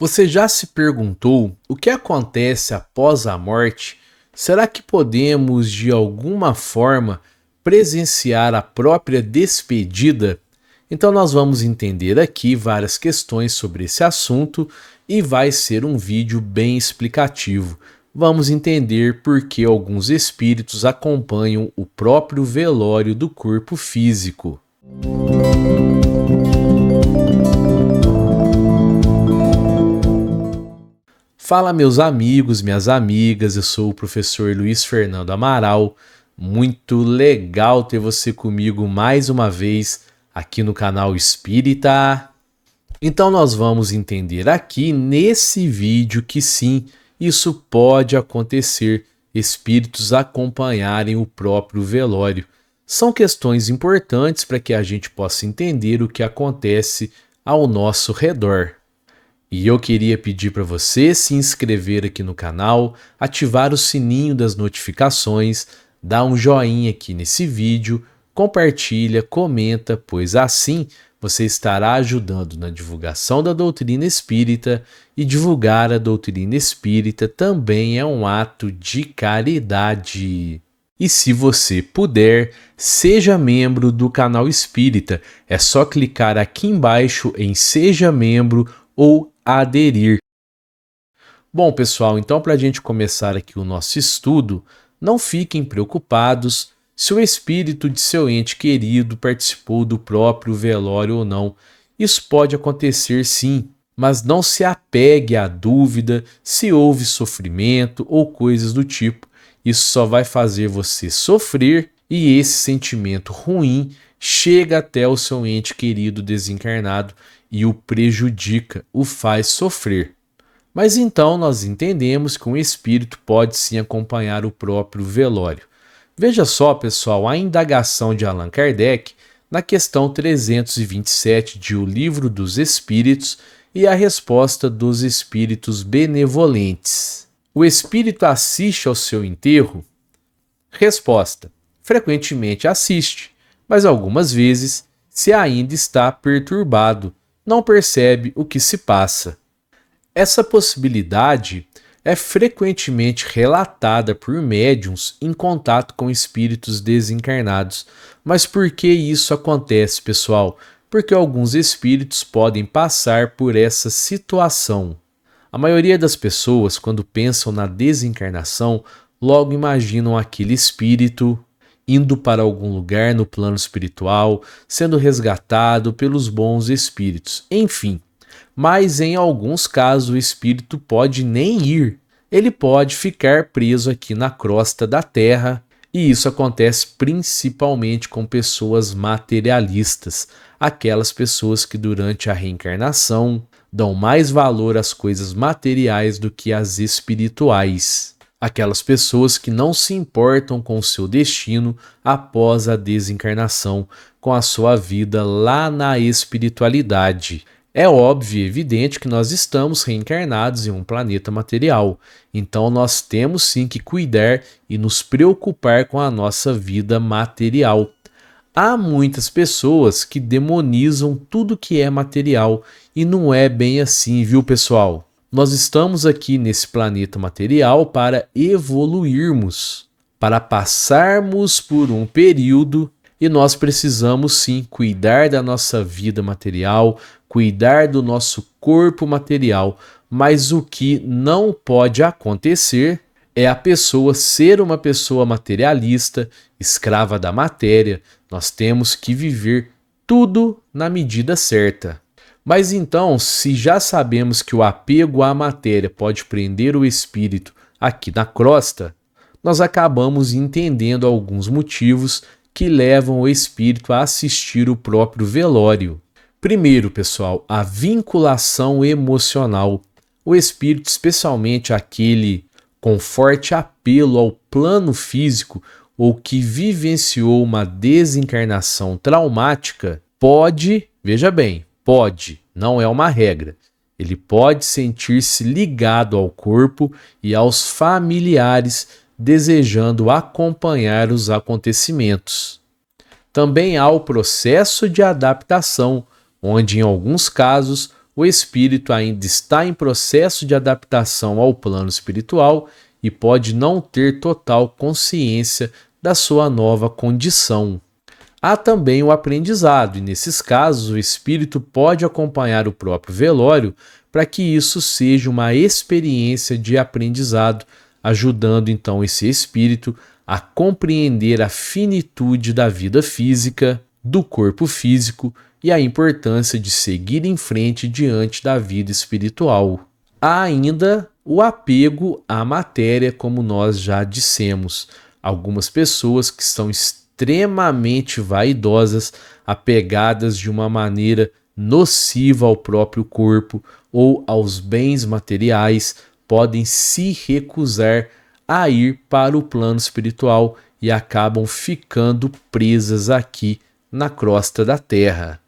Você já se perguntou o que acontece após a morte? Será que podemos, de alguma forma, presenciar a própria despedida? Então, nós vamos entender aqui várias questões sobre esse assunto e vai ser um vídeo bem explicativo. Vamos entender por que alguns espíritos acompanham o próprio velório do corpo físico. Fala, meus amigos, minhas amigas, eu sou o professor Luiz Fernando Amaral. Muito legal ter você comigo mais uma vez aqui no canal Espírita. Então nós vamos entender aqui nesse vídeo que sim, isso pode acontecer, espíritos acompanharem o próprio velório. São questões importantes para que a gente possa entender o que acontece ao nosso redor. E eu queria pedir para você se inscrever aqui no canal, ativar o sininho das notificações, dar um joinha aqui nesse vídeo, compartilha, comenta, pois assim você estará ajudando na divulgação da doutrina espírita, e divulgar a doutrina espírita também é um ato de caridade. E se você puder, seja membro do canal Espírita. É só clicar aqui embaixo em Seja Membro ou aderir. Bom, pessoal, então para a gente começar aqui o nosso estudo, não fiquem preocupados se o espírito de seu ente querido participou do próprio velório ou não. Isso pode acontecer sim, mas não se apegue à dúvida se houve sofrimento ou coisas do tipo. Isso só vai fazer você sofrer e esse sentimento ruim chega até o seu ente querido desencarnado e o prejudica, o faz sofrer. Mas então nós entendemos que um espírito pode sim acompanhar o próprio velório. Veja só, pessoal, a indagação de Allan Kardec na questão 327 de O Livro dos Espíritos e a resposta dos espíritos benevolentes. O espírito assiste ao seu enterro? Resposta: frequentemente assiste, mas algumas vezes, se ainda está perturbado, não percebe o que se passa. Essa possibilidade é frequentemente relatada por médiuns em contato com espíritos desencarnados. Mas por que isso acontece, pessoal? Porque alguns espíritos podem passar por essa situação. A maioria das pessoas, quando pensam na desencarnação, logo imaginam aquele espírito indo para algum lugar no plano espiritual, sendo resgatado pelos bons espíritos, enfim. Mas em alguns casos o espírito pode nem ir, ele pode ficar preso aqui na crosta da Terra, e isso acontece principalmente com pessoas materialistas, aquelas pessoas que durante a reencarnação dão mais valor às coisas materiais do que às espirituais. Aquelas pessoas que não se importam com o seu destino após a desencarnação, com a sua vida lá na espiritualidade. É óbvio e evidente que nós estamos reencarnados em um planeta material, então nós temos sim que cuidar e nos preocupar com a nossa vida material. Há muitas pessoas que demonizam tudo que é material e não é bem assim, viu, pessoal? Nós estamos aqui nesse planeta material para evoluirmos, para passarmos por um período e nós precisamos sim cuidar da nossa vida material, cuidar do nosso corpo material, mas o que não pode acontecer é a pessoa ser uma pessoa materialista, escrava da matéria. Nós temos que viver tudo na medida certa. Mas então, se já sabemos que o apego à matéria pode prender o espírito aqui na crosta, nós acabamos entendendo alguns motivos que levam o espírito a assistir o próprio velório. Primeiro, pessoal, a vinculação emocional. O espírito, especialmente aquele com forte apelo ao plano físico ou que vivenciou uma desencarnação traumática, pode, veja bem, pode, não é uma regra. Ele pode sentir-se ligado ao corpo e aos familiares, desejando acompanhar os acontecimentos. Também há o processo de adaptação, onde em alguns casos o espírito ainda está em processo de adaptação ao plano espiritual e pode não ter total consciência da sua nova condição. Há também o aprendizado, e nesses casos o espírito pode acompanhar o próprio velório para que isso seja uma experiência de aprendizado, ajudando então esse espírito a compreender a finitude da vida física, do corpo físico e a importância de seguir em frente diante da vida espiritual. Há ainda o apego à matéria, como nós já dissemos. Algumas pessoas que são extremamente vaidosas, apegadas de uma maneira nociva ao próprio corpo ou aos bens materiais, podem se recusar a ir para o plano espiritual e acabam ficando presas aqui na crosta da terra.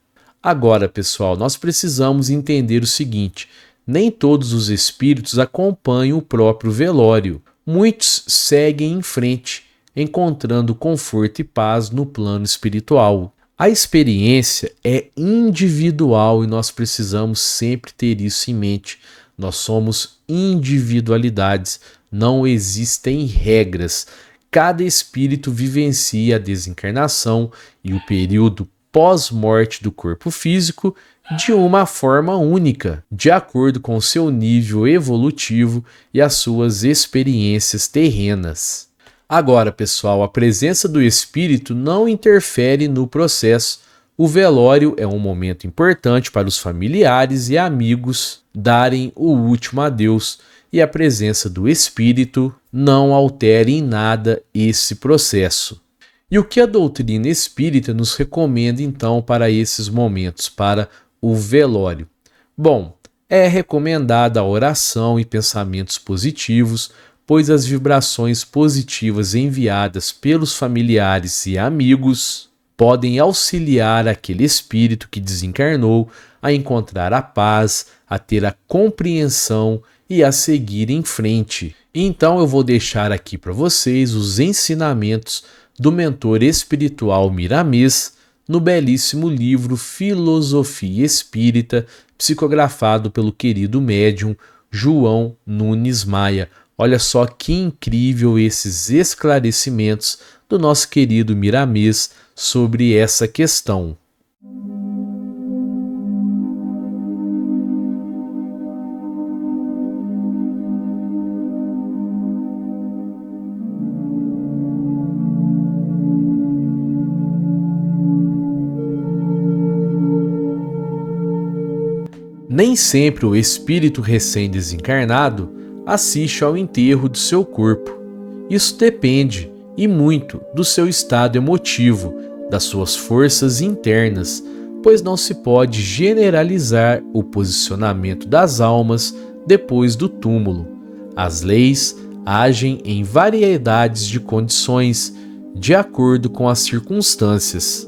Agora, pessoal, nós precisamos entender o seguinte: nem todos os espíritos acompanham o próprio velório. Muitos seguem em frente, encontrando conforto e paz no plano espiritual. A experiência é individual e nós precisamos sempre ter isso em mente. Nós somos individualidades, não existem regras. Cada espírito vivencia a desencarnação e o período pós-morte do corpo físico de uma forma única, de acordo com o seu nível evolutivo e as suas experiências terrenas. Agora, pessoal, a presença do espírito não interfere no processo. O velório é um momento importante para os familiares e amigos darem o último adeus, e a presença do espírito não altera em nada esse processo. E o que a doutrina espírita nos recomenda então para esses momentos, para o velório? Bom, é recomendada a oração e pensamentos positivos, pois as vibrações positivas enviadas pelos familiares e amigos podem auxiliar aquele espírito que desencarnou a encontrar a paz, a ter a compreensão e a seguir em frente. Então eu vou deixar aqui para vocês os ensinamentos do mentor espiritual Miramês no belíssimo livro Filosofia Espírita, psicografado pelo querido médium João Nunes Maia. Olha só que incrível esses esclarecimentos do nosso querido Miramês sobre essa questão. Nem sempre o espírito recém-desencarnado assiste ao enterro do seu corpo. Isso depende, e muito, do seu estado emotivo, das suas forças internas, pois não se pode generalizar o posicionamento das almas depois do túmulo. As leis agem em variedades de condições, de acordo com as circunstâncias.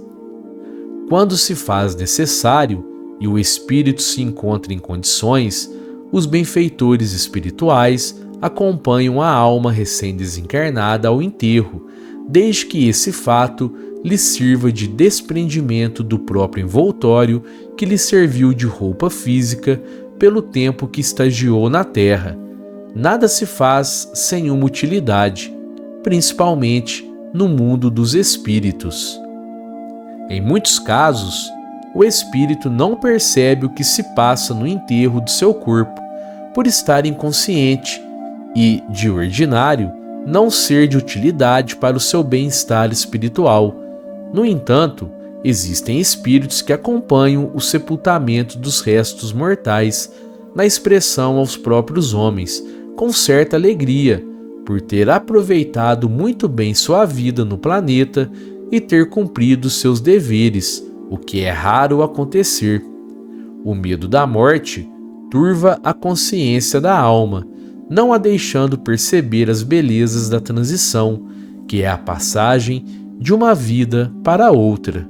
Quando se faz necessário e o espírito se encontra em condições, os benfeitores espirituais acompanham a alma recém-desencarnada ao enterro, desde que esse fato lhe sirva de desprendimento do próprio envoltório que lhe serviu de roupa física pelo tempo que estagiou na terra. Nada se faz sem uma utilidade, principalmente no mundo dos espíritos. Em muitos casos, o espírito não percebe o que se passa no enterro do seu corpo, por estar inconsciente e, de ordinário, não ser de utilidade para o seu bem-estar espiritual. No entanto, existem espíritos que acompanham o sepultamento dos restos mortais, na expressão aos próprios homens, com certa alegria, por ter aproveitado muito bem sua vida no planeta e ter cumprido seus deveres, o que é raro acontecer. O medo da morte turva a consciência da alma, não a deixando perceber as belezas da transição, que é a passagem de uma vida para outra.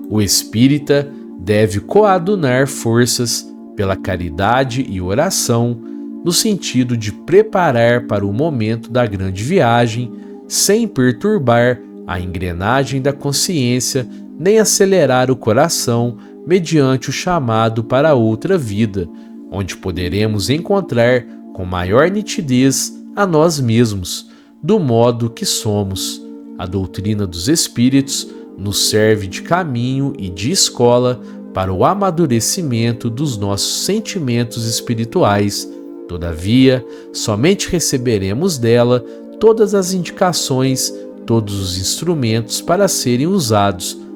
O espírita deve coadunar forças pela caridade e oração, no sentido de preparar para o momento da grande viagem, sem perturbar a engrenagem da consciência, nem acelerar o coração mediante o chamado para outra vida, onde poderemos encontrar com maior nitidez a nós mesmos, do modo que somos. A doutrina dos Espíritos nos serve de caminho e de escola para o amadurecimento dos nossos sentimentos espirituais. Todavia, somente receberemos dela todas as indicações, todos os instrumentos para serem usados.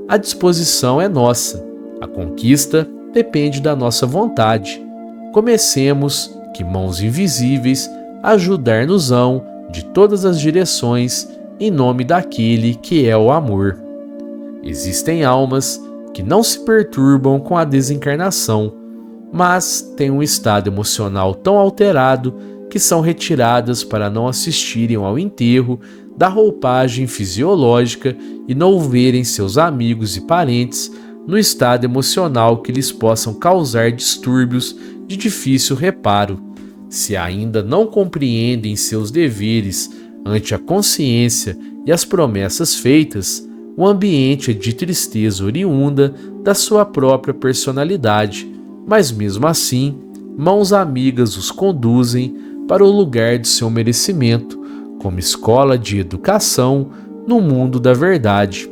A disposição é nossa, a conquista depende da nossa vontade. Comecemos, que mãos invisíveis ajudar-nos-ão de todas as direções, em nome daquele que é o amor. Existem almas que não se perturbam com a desencarnação, mas têm um estado emocional tão alterado que são retiradas para não assistirem ao enterro da roupagem fisiológica e não verem seus amigos e parentes no estado emocional que lhes possam causar distúrbios de difícil reparo. Se ainda não compreendem seus deveres ante a consciência e as promessas feitas, o ambiente é de tristeza oriunda da sua própria personalidade, mas mesmo assim, mãos amigas os conduzem para o lugar de seu merecimento, como escola de educação no mundo da verdade.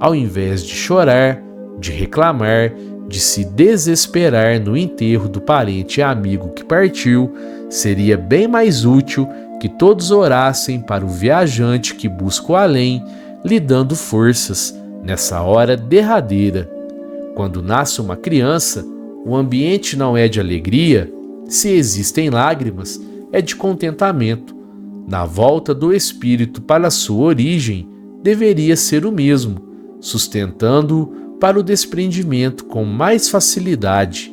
Ao invés de chorar, de reclamar, de se desesperar no enterro do parente e amigo que partiu, seria bem mais útil que todos orassem para o viajante que busca o além, lhe dando forças nessa hora derradeira. Quando nasce uma criança, o ambiente não é de alegria, se existem lágrimas, é de contentamento. Na volta do espírito para a sua origem, deveria ser o mesmo, sustentando-o para o desprendimento com mais facilidade.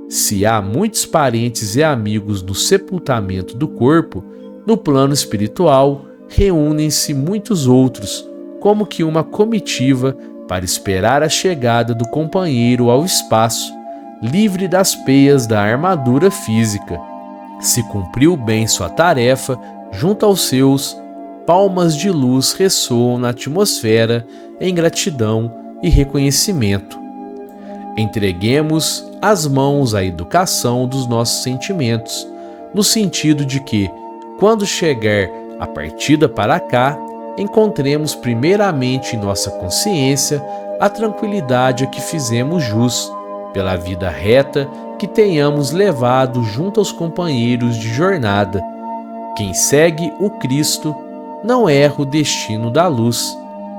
Se há muitos parentes e amigos no sepultamento do corpo, no plano espiritual reúnem-se muitos outros, como que uma comitiva para esperar a chegada do companheiro ao espaço, livre das peias da armadura física. Se cumpriu bem sua tarefa, junto aos seus, palmas de luz ressoam na atmosfera em gratidão e reconhecimento. Entreguemos as mãos à educação dos nossos sentimentos, no sentido de que, quando chegar a partida para cá, encontremos primeiramente em nossa consciência a tranquilidade a que fizemos jus, pela vida reta que tenhamos levado junto aos companheiros de jornada. Quem segue o Cristo não erra o destino da luz,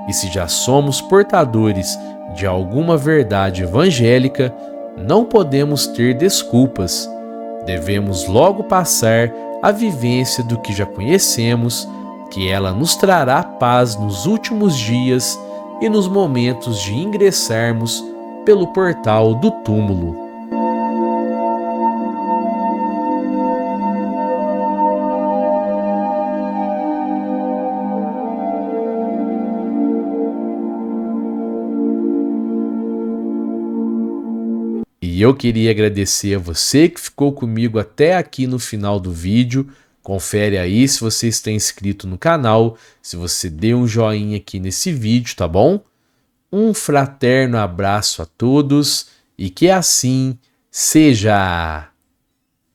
e se já somos portadores de alguma verdade evangélica, não podemos ter desculpas. Devemos logo passar a vivência do que já conhecemos, que ela nos trará paz nos últimos dias e nos momentos de ingressarmos pelo portal do túmulo. E eu queria agradecer a você que ficou comigo até aqui no final do vídeo. Confere aí se você está inscrito no canal, se você deu um joinha aqui nesse vídeo, tá bom? Um fraterno abraço a todos e que assim seja!